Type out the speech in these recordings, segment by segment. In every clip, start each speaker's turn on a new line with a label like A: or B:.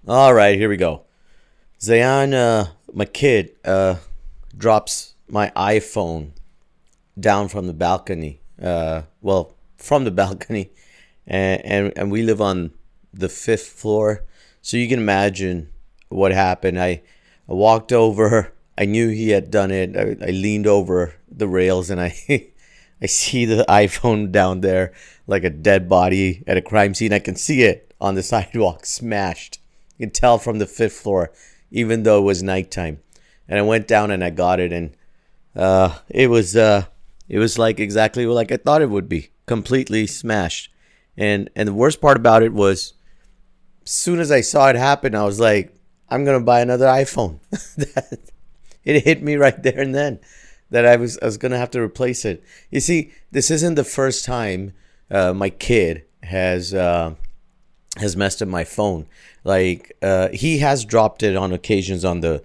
A: All right, here we go. Zayan, my kid, drops my iPhone down from the balcony. From the balcony, and we live on the fifth floor, so you can imagine what happened. I walked over. I knew he had done it. I leaned over the rails, and I I see the iPhone down there like a dead body at a crime scene. I can see it on the sidewalk, smashed. You can tell from the fifth floor, even though it was nighttime. And I went down and I got it, and it was like exactly like I thought it would be, completely smashed. And the worst part about it was, as soon as I saw it happen, I was like, I'm gonna buy another iPhone. It hit me right there and then that I was gonna have to replace it. You see, this isn't the first time my kid has messed up my phone. Like he has dropped it on occasions on the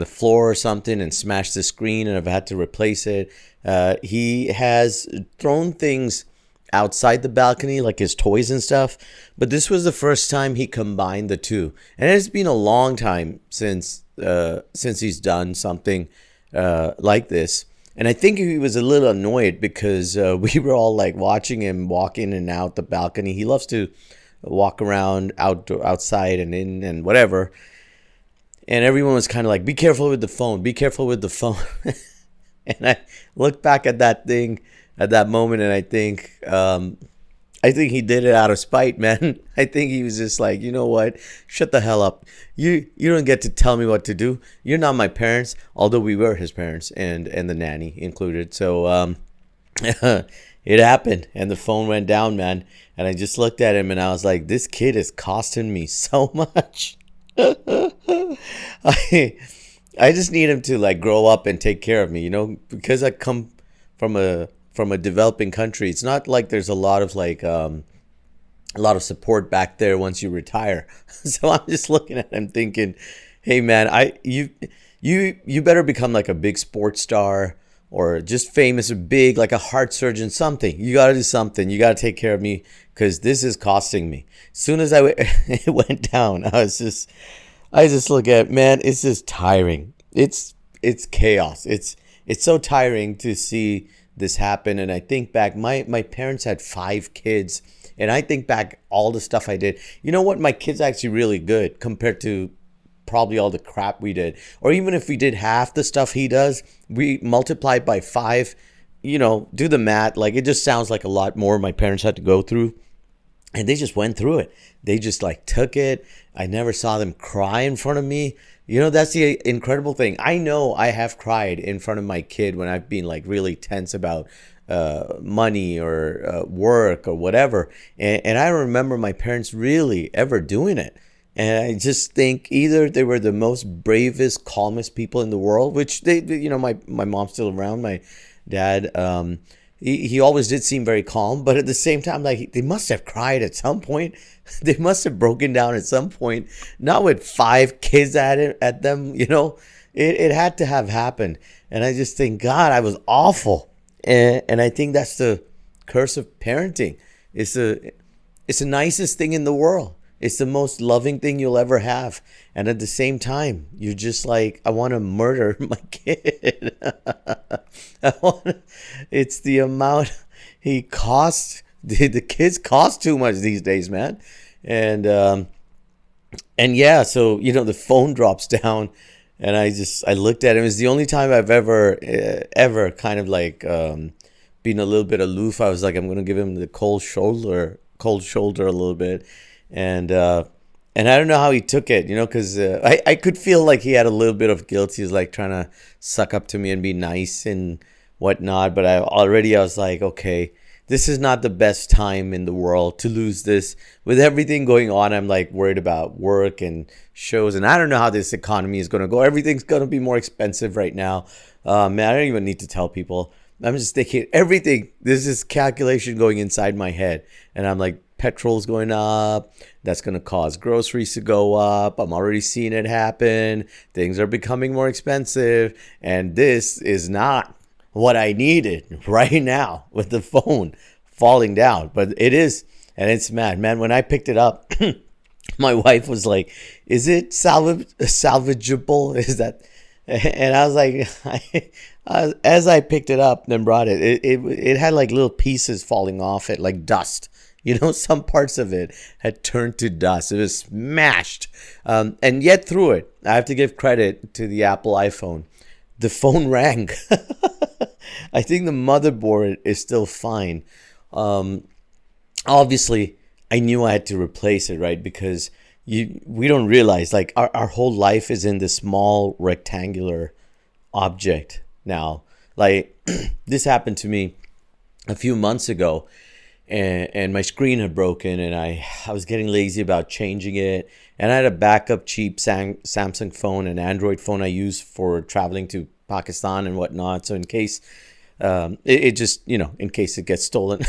A: floor or something and smashed the screen, and I've had to replace it. He has thrown things outside the balcony, like his toys and stuff. But this was the first time he combined the two, and it's been a long time since he's done something like this. And I think he was a little annoyed because we were all like watching him walk in and out the balcony. He loves to walk around outside and in and whatever. And everyone was kind of like, "Be careful with the phone. Be careful with the phone." And I look back at that thing at that moment, and I think he did it out of spite, man. I think he was just like, you know what? Shut the hell up. You don't get to tell me what to do. You're not my parents, although we were his parents and the nanny included. So it happened, and the phone went down, man. And I just looked at him, and I was like, this kid is costing me so much. I I just need him to like grow up and take care of me, because I come from a developing country. It's not like there's a lot of support back there once you retire. So I'm just looking at him thinking, "Hey man, you better become like a big sports star or just famous or big like a heart surgeon, something. You got to do something. You got to take care of me cuz this is costing me." As soon as it went down, I just look at, man, it's just tiring. It's chaos. It's so tiring to see this happen. And I think back, my parents had five kids, and I think back all the stuff I did. You know what? My kid's actually really good compared to probably all the crap we did. Or even if we did half the stuff he does, we multiply by five. Do the math. Like, it just sounds like a lot more my parents had to go through, and they just went through it. They just like took it. I never saw them cry in front of me. That's the incredible thing. I know I have cried in front of my kid when I've been like really tense about money or work or whatever. And I don't remember my parents really ever doing it. And I just think either they were the most bravest, calmest people in the world, which my mom's still around. My dad, he always did seem very calm, but at the same time, like, they must have cried at some point. They must have broken down at some point. Not with five kids at them. It had to have happened. And I just think, God, I was awful. And I think that's the curse of parenting. It's the nicest thing in the world. It's the most loving thing you'll ever have. And at the same time, you're just like, I want to murder my kid. It's the amount he costs. The kids cost too much these days, man. And yeah, so the phone drops down, and I looked at him. It's the only time I've ever kind of like been a little bit aloof. I was like, I'm gonna give him the cold shoulder a little bit, and I don't know how he took it, because I could feel like he had a little bit of guilt. He was like trying to suck up to me and be nice and whatnot. But I was like, okay, this is not the best time in the world to lose this. With everything going on, I'm like worried about work and shows, and I don't know how this economy is going to go. Everything's going to be more expensive right now. Man, I don't even need to tell people. I'm just thinking everything. This is calculation going inside my head, and I'm like, petrol's going up. That's going to cause groceries to go up. I'm already seeing it happen. Things are becoming more expensive, and this is not what I needed right now with the phone falling down. But it is, and it's mad, man. When I picked it up, My wife was like, "Is it salvageable? Is that?" And I was like, as I picked it up and brought it had like little pieces falling off it, like dust. You know, some parts of it had turned to dust. It was smashed, and yet through it, I have to give credit to the Apple iPhone. The phone rang. I think the motherboard is still fine. Um, Obviously, I knew I had to replace it, right? Because we don't realize like our whole life is in this small rectangular object now. Like this happened to me a few months ago, and my screen had broken, and I was getting lazy about changing it, and I had a backup cheap Samsung phone, an Android phone I use for traveling to Pakistan and whatnot. So in case it just, in case it gets stolen,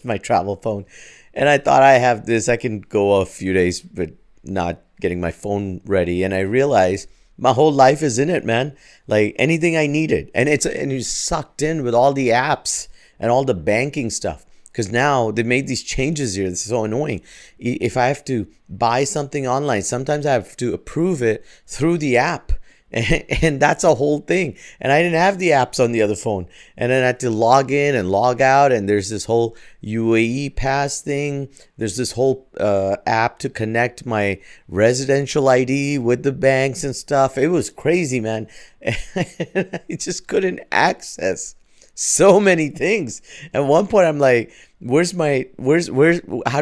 A: my travel phone. And I thought, I have this, I can go a few days but not getting my phone ready. And I realized my whole life is in it, man. Like anything I needed. And it's sucked in with all the apps and all the banking stuff. Because now they made these changes here. This is so annoying. If I have to buy something online, sometimes I have to approve it through the app. And that's a whole thing. And I didn't have the apps on the other phone. And then I had to log in and log out. And there's this whole UAE pass thing. There's this whole app to connect my residential ID with the banks and stuff. It was crazy, man. I just couldn't access so many things. At one point, I'm like, how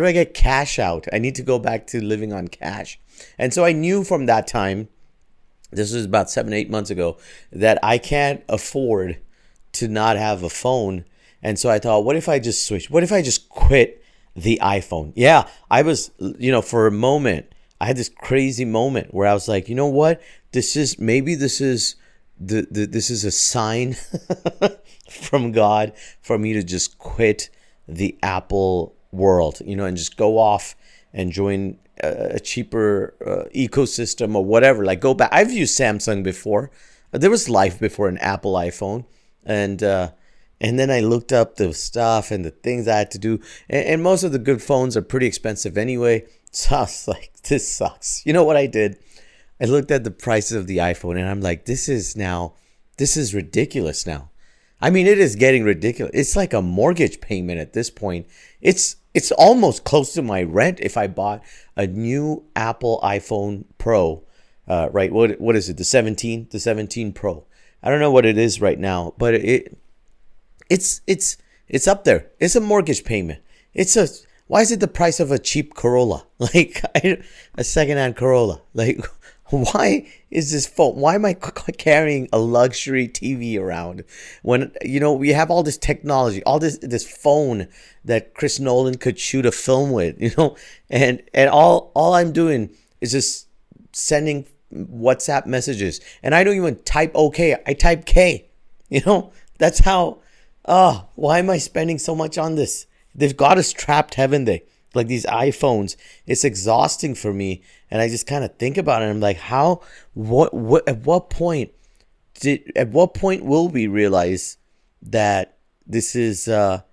A: do I get cash out? I need to go back to living on cash. And so I knew from that time, this was about 7, 8 months ago, that I can't afford to not have a phone. And so I thought, what if I just switch? What if I just quit the iPhone? Yeah, I was, for a moment, I had this crazy moment where I was like, you know what? This is this is a sign from God for me to just quit the Apple world, and just go off and join a cheaper ecosystem or whatever. Like go back. I've used Samsung before. There was life before an Apple iPhone, and then I looked up the stuff and the things I had to do. And most of the good phones are pretty expensive anyway. So I was like, this sucks. You know what I did? I looked at the prices of the iPhone, and I'm like, this is ridiculous now. I mean, it is getting ridiculous. It's like a mortgage payment at this point. It's almost close to my rent if I bought a new Apple iPhone Pro. Right? What is it? The 17 Pro. I don't know what it is right now, but it's up there. It's a mortgage payment. Why is it the price of a cheap Corolla? Like a secondhand Corolla? Like why is this phone? Why am I carrying a luxury TV around when we have all this technology, all this phone that Chris Nolan could shoot a film with, and all I'm doing is just sending WhatsApp messages, and I don't even type OK. I type K. That's how. Why am I spending so much on this? They've got us trapped, haven't they? Like these iPhones, it's exhausting for me, and I just kind of think about it. And I'm like, at what point will we realize that this is just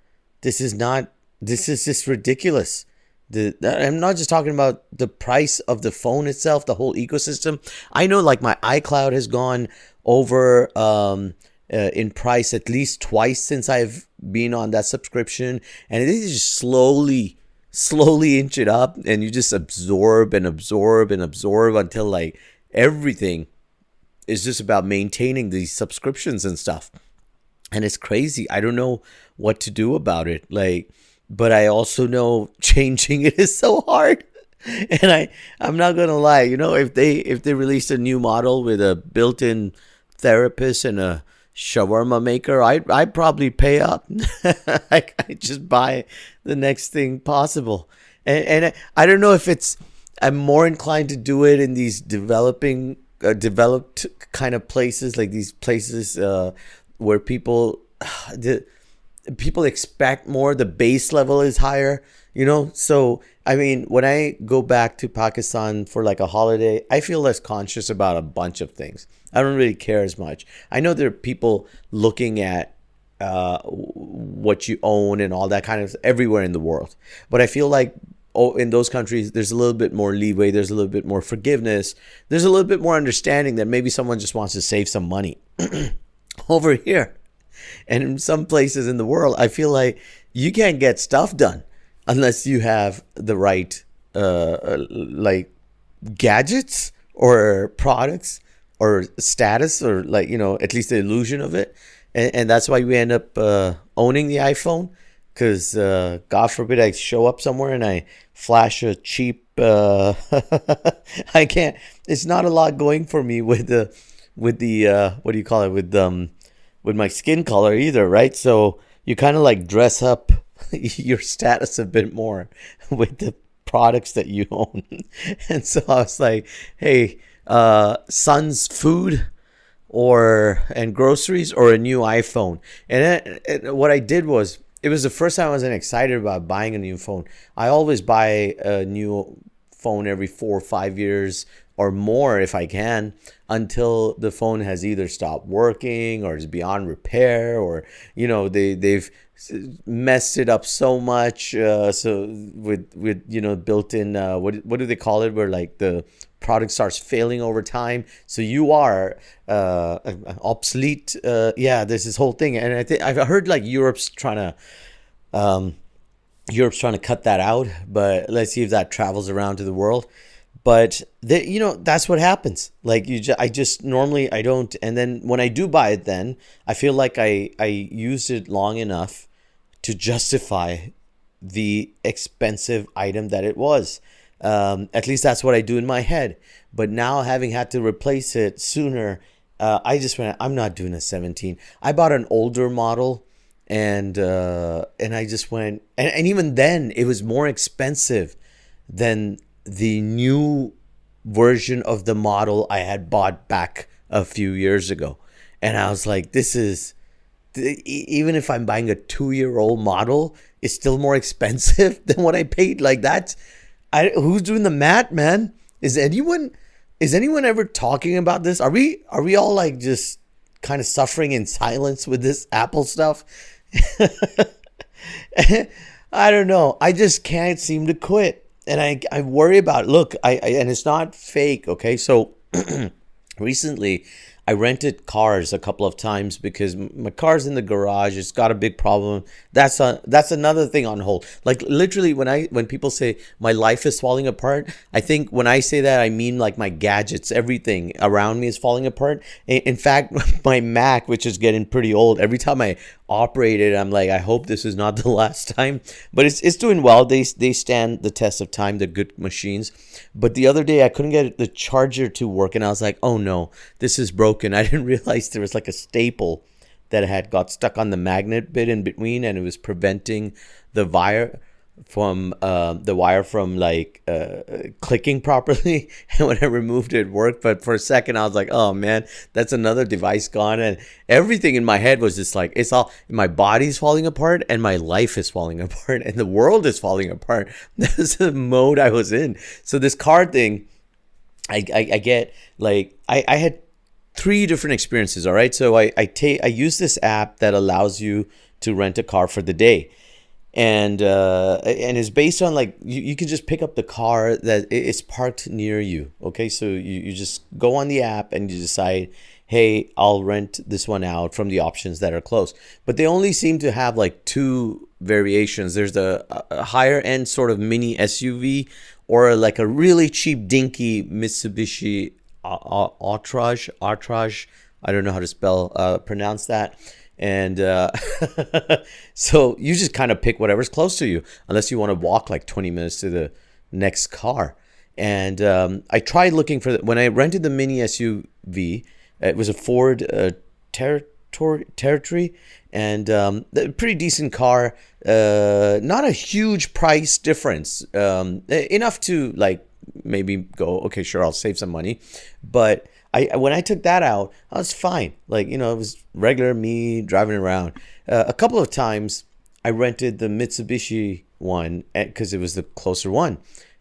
A: ridiculous? I'm not just talking about the price of the phone itself, the whole ecosystem. I know, like my iCloud has gone over in price at least twice since I've been on that subscription, and it is just slowly inch it up, and you just absorb and absorb and absorb until like everything is just about maintaining these subscriptions and stuff. And it's crazy. I don't know what to do about it. Like, but I also know changing it is so hard. And I'm not gonna lie, if they released a new model with a built-in therapist and a shawarma maker, I'd probably pay up. I just buy the next thing possible. And I don't know if I'm more inclined to do it in these developed kind of places, like these places where people expect more. The base level is higher, So I mean, when I go back to Pakistan for like a holiday, I feel less conscious about a bunch of things. I don't really care as much. I know there are people looking at what you own and all that kind of everywhere in the world, but I feel like in those countries, there's a little bit more leeway. There's a little bit more forgiveness. There's a little bit more understanding that maybe someone just wants to save some money. Over here, and in some places in the world, I feel like you can't get stuff done unless you have the right like gadgets or products or status, or like, at least the illusion of it. And that's why we end up owning the iPhone, because God forbid I show up somewhere and I flash a cheap I can't, it's not a lot going for me with the what do you call it, with my skin color either, right? So you kind of like dress up your status a bit more with the products that you own. And so I was like, hey, son's food and groceries, or a new iPhone. And what I did was, it was the first time I wasn't excited about buying a new phone. I always buy a new phone every 4 or 5 years or more if I can, until the phone has either stopped working or is beyond repair, or they've messed it up so much. So with built-in what do they call it, where like the product starts failing over time, so you are obsolete. There's this whole thing, and I think I've heard like Europe's trying to cut that out, but let's see if that travels around to the world. But that's what happens. Like I just normally I don't, and then when I do buy it, then I feel like I used it long enough to justify the expensive item that it was. At least that's what I do in my head. But now, having had to replace it sooner, I just went, I'm not doing a 17. I bought an older model, and I just went, and even then it was more expensive than the new version of the model I had bought back a few years ago. And I was like, this is, even if I'm buying a 2-year-old model, it's still more expensive than what I paid. Like that, who's doing the math, man? Is anyone ever talking about this? Are we all like just kind of suffering in silence with this Apple stuff? I don't know. I just can't seem to quit. And I worry about it. Look, and it's not fake, okay? So recently I rented cars a couple of times because my car's in the garage. It's got a big problem. That's another thing on hold. Like literally, when people say my life is falling apart, I think when I say that, I mean like my gadgets, everything around me is falling apart. In fact, my Mac, which is getting pretty old, every time I operate it, I'm like, I hope this is not the last time. But it's doing well. They stand the test of time. They're good machines. But the other day I couldn't get the charger to work, and I was like, oh no, this is broken. I didn't realize there was like a staple that had got stuck on the magnet bit in between, and it was preventing the wire from clicking properly. And when I removed it, it worked. But for a second I was like, oh man, that's another device gone. And everything in my head was just like, it's all, my body's falling apart and my life is falling apart and the world is falling apart. That's the mode I was in. So this car thing, I get like, I had 3 different experiences. All right. So I use this app that allows you to rent a car for the day. And it's based on like, you can just pick up the car that is parked near you. Okay. So you just go on the app and you decide, hey, I'll rent this one out from the options that are close. But they only seem to have like 2 variations. There's a higher end sort of mini SUV, or like a really cheap dinky Mitsubishi Outrage. I don't know how to pronounce that. And so you just kind of pick whatever's close to you, unless you want to walk like 20 minutes to the next car. And I tried looking for when I rented the mini SUV, it was a Ford Territory, and a pretty decent car. Not a huge price difference, enough to like maybe go, okay, sure, I'll save some money. But when I took that out, I was fine. Like, it was regular me driving around. A couple of times I rented the Mitsubishi one because it was the closer one.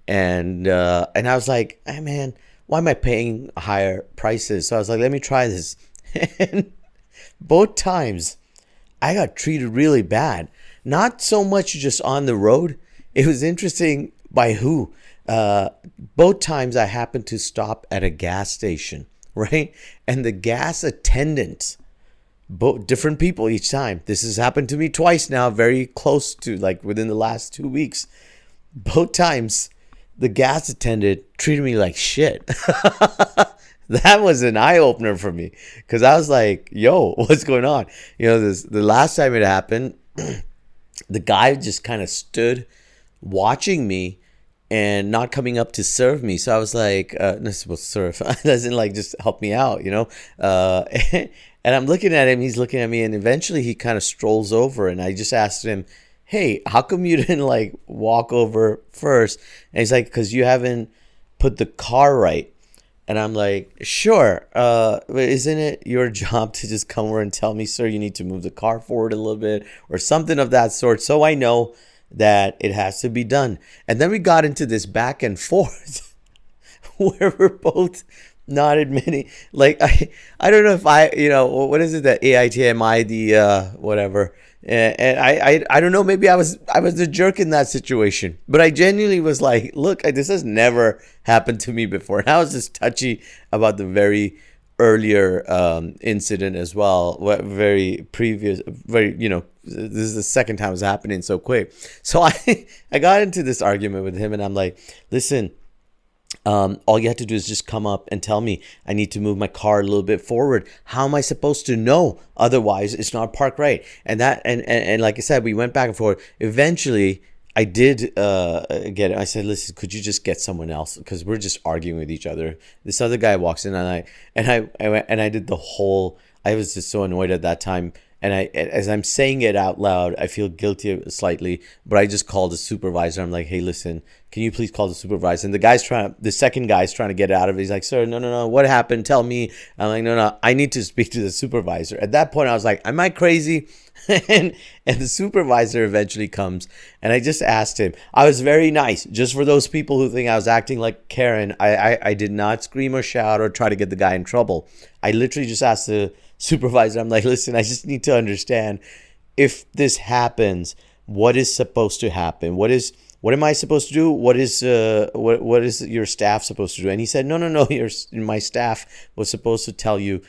A: And I was like, hey, man, why am I paying higher prices? So I was like, let me try this. And both times I got treated really bad. Not so much just on the road. It was interesting. By who? Both times I happened to stop at a gas station, right? And the gas attendant, both different people each time. This has happened to me twice now, very close to like within the last 2 weeks. Both times the gas attendant treated me like shit. That was an eye opener for me because I was like, yo, what's going on? The last time it happened, the guy just kind of stood watching me and not coming up to serve me. So I was like, not supposed to serve. Doesn't like just help me out, and I'm looking at him, he's looking at me, and eventually he kind of strolls over, and I just asked him, hey, how come you didn't like walk over first? And he's like, because you haven't put the car right. And I'm like, sure, but isn't it your job to just come over and tell me, sir, you need to move the car forward a little bit or something of that sort, so I know that it has to be done. And then we got into this back and forth where we're both not admitting, like, I don't know if what is it, that AITMI, the whatever. And I don't know, maybe I was a jerk in that situation, but I genuinely was like, look, this has never happened to me before. And I was just touchy about the very earlier incident as well. Very previous, this is the second time it's happening so quick. So I got into this argument with him, and I'm like, listen, all you have to do is just come up and tell me I need to move my car a little bit forward. How am I supposed to know? Otherwise, it's not parked right. And like I said, we went back and forth. Eventually, I did get it. I said, listen, could you just get someone else? Because we're just arguing with each other. This other guy walks in, and I did the whole. I was just so annoyed at that time. And as I'm saying it out loud, I feel guilty slightly, but I just called the supervisor. I'm like, hey, listen, can you please call the supervisor? And the second guy's trying to get out of it. He's like, sir, no, what happened? Tell me. I'm like, no, I need to speak to the supervisor. At that point, I was like, am I crazy? and the supervisor eventually comes, and I just asked him. I was very nice, just for those people who think I was acting like Karen. I did not scream or shout or try to get the guy in trouble. I literally just asked the supervisor, I'm like, listen, I just need to understand, if this happens, what is supposed to happen? What am I supposed to do? What is your staff supposed to do? And he said, no, my staff was supposed to tell you,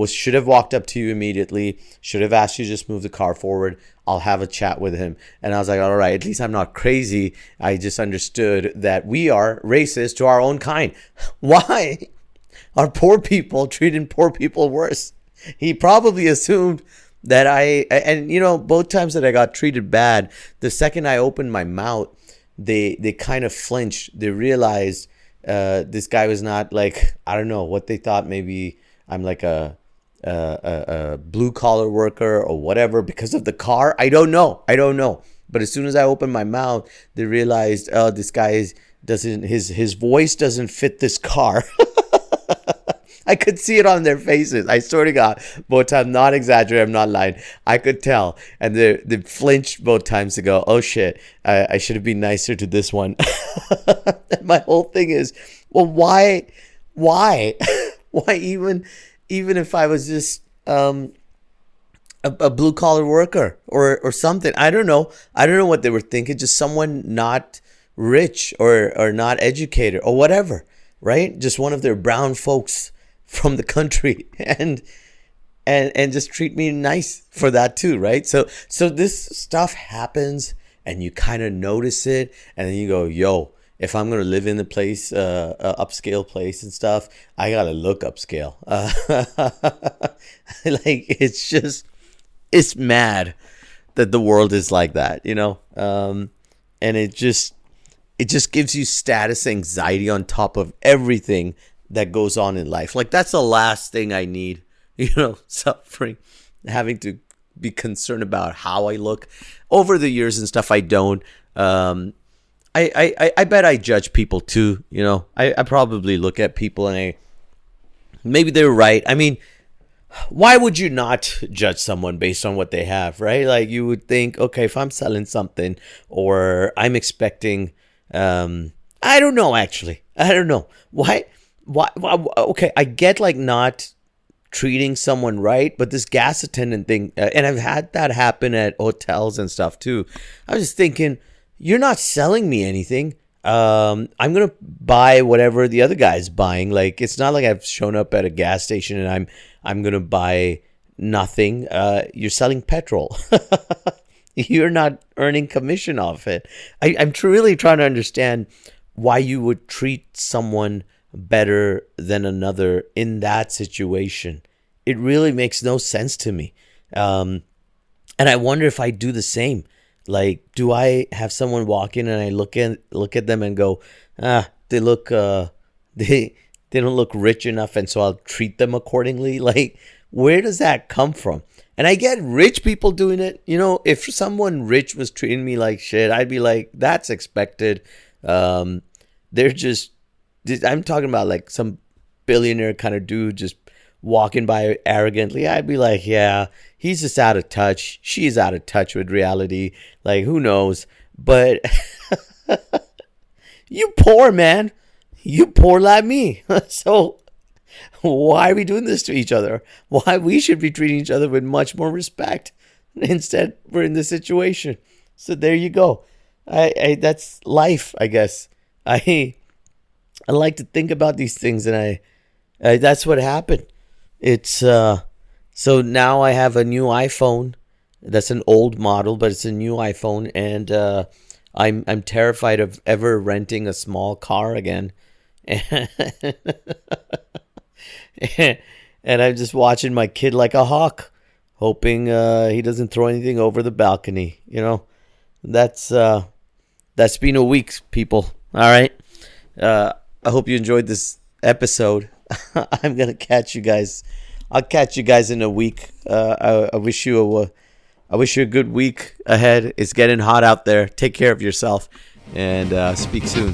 A: should have walked up to you immediately, should have asked you to just move the car forward. I'll have a chat with him. And I was like, all right, at least I'm not crazy. I just understood that we are racist to our own kind. Why are poor people treating poor people worse? He probably assumed that both times that I got treated bad, the second I opened my mouth, they kind of flinched. They realized this guy was not like, I don't know what they thought. Maybe I'm like a blue collar worker or whatever because of the car. I don't know. But as soon as I opened my mouth, they realized, oh, this guy his voice doesn't fit this car. I could see it on their faces. I swear to God, both times, not exaggerating, I'm not lying. I could tell. And they flinched both times to go, oh shit, I should have been nicer to this one. My whole thing is, well, why? Why even if I was just a blue collar worker or something? I don't know what they were thinking. Just someone not rich or not educated or whatever, right? Just one of their brown folks from the country, and just treat me nice for that too, right? So this stuff happens, and you kind of notice it, and then you go, yo, if I'm gonna live in the place, upscale place and stuff, I gotta look upscale. Like, it's mad that the world is like that, and it just gives you status anxiety on top of everything that goes on in life. Like, that's the last thing I need, suffering, having to be concerned about how I look. Over the years and stuff, I don't. I bet I judge people too, I probably look at people and maybe they're right. I mean, why would you not judge someone based on what they have, right? Like, you would think, okay, if I'm selling something or I'm expecting, I don't know, actually. I don't know. Why? Okay, I get like not treating someone right, but this gas attendant thing, and I've had that happen at hotels and stuff too. I was just thinking, you're not selling me anything. I'm gonna buy whatever the other guy's buying. Like it's not like I've shown up at a gas station and I'm gonna buy nothing. You're selling petrol. You're not earning commission off it. I'm really trying to understand why you would treat someone better than another in that situation. It really makes no sense to me. And I wonder if I do the same. Like, do I have someone walk in and I look at them and go, they look they don't look rich enough, and so I'll treat them accordingly. Like, where does that come from? And I get rich people doing it. You know, if someone rich was treating me like shit, I'd be like, that's expected. They're just, I'm talking about like some billionaire kind of dude just walking by arrogantly. I'd be like, yeah, he's just out of touch. She's out of touch with reality. Like, who knows? But you poor, man. You poor like me. So why are we doing this to each other? Why we should be treating each other with much more respect. Instead, we're in this situation. So there you go. I that's life, I guess. I like to think about these things, and I that's what happened. It's so now I have a new iPhone. That's an old model, but it's a new iPhone, and I'm terrified of ever renting a small car again. And I'm just watching my kid like a hawk, hoping he doesn't throw anything over the balcony. You know, that's been a week, people. All right. I hope you enjoyed this episode. I'm gonna catch you guys. I'll catch you guys in a week. I wish you a good week ahead. It's getting hot out there. Take care of yourself, and speak soon.